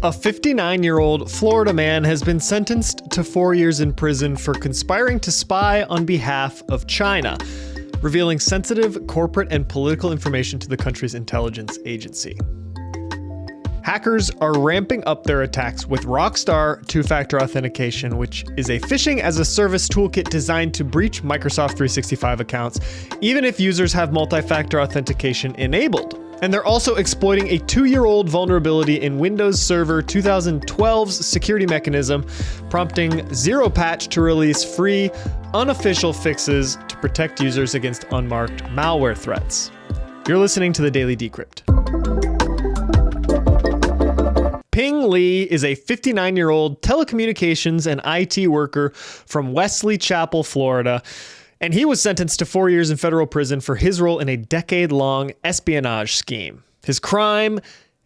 A 59-year-old Florida man has been sentenced to 4 years in prison for conspiring to spy on behalf of China, revealing sensitive corporate and political information to the country's intelligence agency. Hackers are ramping up their attacks with Rockstar two-factor authentication, which is a phishing-as-a-service toolkit designed to breach Microsoft 365 accounts, even if users have multi-factor authentication enabled. And they're also exploiting a 2-year-old vulnerability in Windows Server 2012's security mechanism, prompting Zero Patch to release free, unofficial fixes to protect users against unmarked malware threats. You're listening to the Daily Decrypt. Ping Lee is a 59-year-old telecommunications and IT worker from Wesley Chapel, Florida, and he was sentenced to 4 years in federal prison for his role in a decade-long espionage scheme. His crime: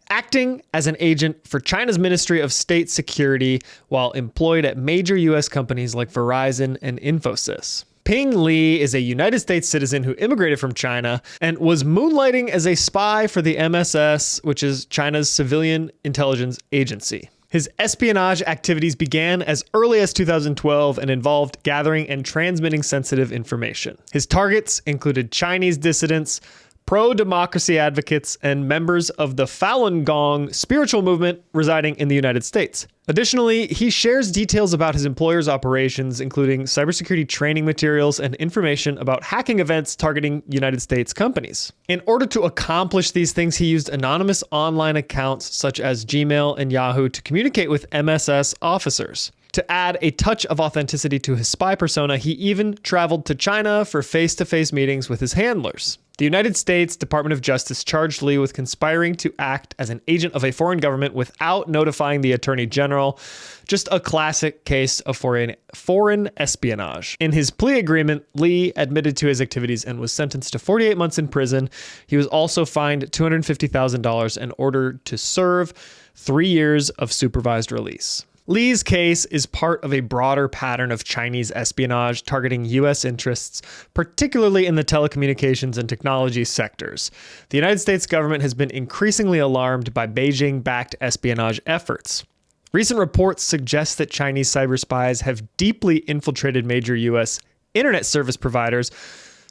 acting as an agent for China's Ministry of State Security while employed at major U.S. companies like Verizon and Infosys. Ping Lee is a United States citizen who immigrated from China and was moonlighting as a spy for the MSS, which is China's civilian intelligence agency. His espionage activities began as early as 2012 and involved gathering and transmitting sensitive information. His targets included Chinese dissidents, pro-democracy advocates, and members of the Falun Gong spiritual movement residing in the United States. Additionally, he shares details about his employer's operations, including cybersecurity training materials and information about hacking events targeting United States companies. In order to accomplish these things, he used anonymous online accounts such as Gmail and Yahoo to communicate with MSS officers. To add a touch of authenticity to his spy persona, he even traveled to China for face-to-face meetings with his handlers. The United States Department of Justice charged Lee with conspiring to act as an agent of a foreign government without notifying the Attorney General. Just a classic case of foreign espionage. In his plea agreement, Lee admitted to his activities and was sentenced to 48 months in prison. He was also fined $250,000 and ordered to serve 3 years of supervised release. Lee's case is part of a broader pattern of Chinese espionage targeting U.S. interests, particularly in the telecommunications and technology sectors. The United States government has been increasingly alarmed by Beijing-backed espionage efforts. Recent reports suggest that Chinese cyber spies have deeply infiltrated major U.S. internet service providers,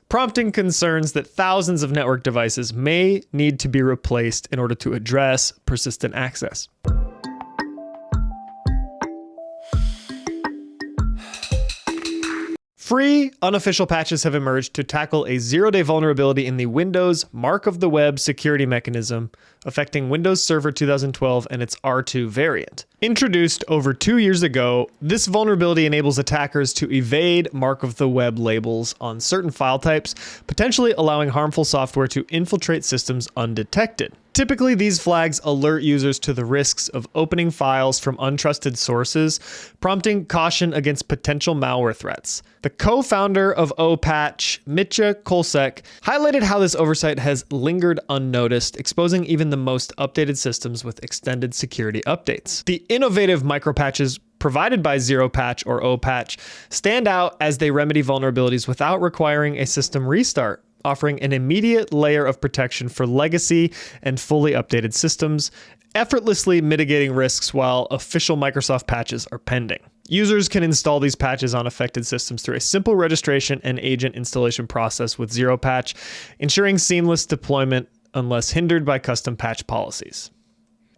prompting concerns that thousands of network devices may need to be replaced in order to address persistent access. Free, unofficial patches have emerged to tackle a zero-day vulnerability in the Windows Mark of the Web security mechanism, affecting Windows Server 2012 and its R2 variant. Introduced over 2 years ago, this vulnerability enables attackers to evade Mark of the Web labels on certain file types, potentially allowing harmful software to infiltrate systems undetected. Typically, these flags alert users to the risks of opening files from untrusted sources, prompting caution against potential malware threats. The co-founder of OPatch, Mitya Kolsek, highlighted how this oversight has lingered unnoticed, exposing even the most updated systems with extended security updates. The innovative micropatches provided by Zero Patch or OPatch stand out as they remedy vulnerabilities without requiring a system restart, offering an immediate layer of protection for legacy and fully updated systems, effortlessly mitigating risks while official Microsoft patches are pending. Users can install these patches on affected systems through a simple registration and agent installation process with Zero Patch, ensuring seamless deployment unless hindered by custom patch policies.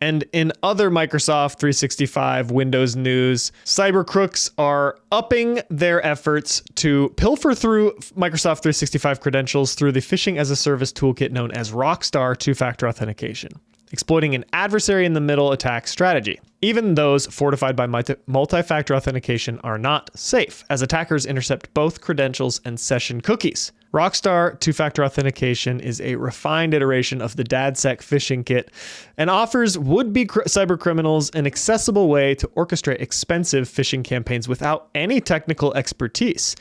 And in other Microsoft 365 Windows news, cyber crooks are upping their efforts to pilfer through Microsoft 365 credentials through the phishing-as-a-service toolkit known as Rockstar two-factor authentication, exploiting an adversary-in-the-middle attack strategy. Even those fortified by multi-factor authentication are not safe, as attackers intercept both credentials and session cookies. Rockstar two-factor authentication is a refined iteration of the DadSec phishing kit and offers would-be cyber criminals an accessible way to orchestrate expensive phishing campaigns without any technical expertise.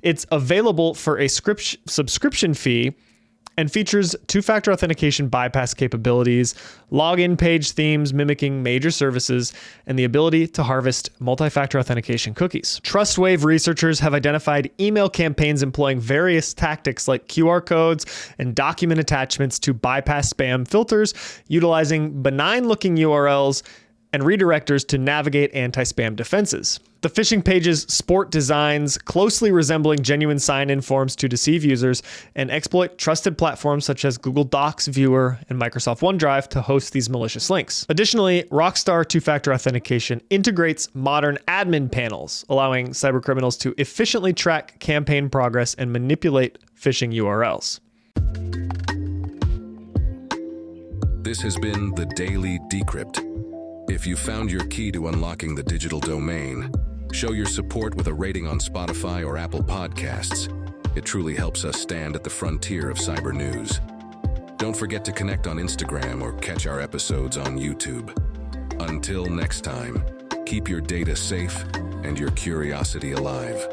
It's available for a subscription fee and features two-factor authentication bypass capabilities, login page themes mimicking major services, and the ability to harvest multi-factor authentication cookies. TrustWave researchers have identified email campaigns employing various tactics like QR codes and document attachments to bypass spam filters, utilizing benign-looking URLs and redirectors to navigate anti-spam defenses. The phishing pages sport designs closely resembling genuine sign-in forms to deceive users and exploit trusted platforms such as Google Docs Viewer and Microsoft OneDrive to host these malicious links. Additionally, Rockstar two-factor authentication integrates modern admin panels, allowing cybercriminals to efficiently track campaign progress and manipulate phishing URLs. This has been the Daily Decrypt. If you found your key to unlocking the digital domain, show your support with a rating on Spotify or Apple Podcasts. It truly helps us stand at the frontier of cyber news. Don't forget to connect on Instagram or catch our episodes on YouTube. Until next time, keep your data safe and your curiosity alive.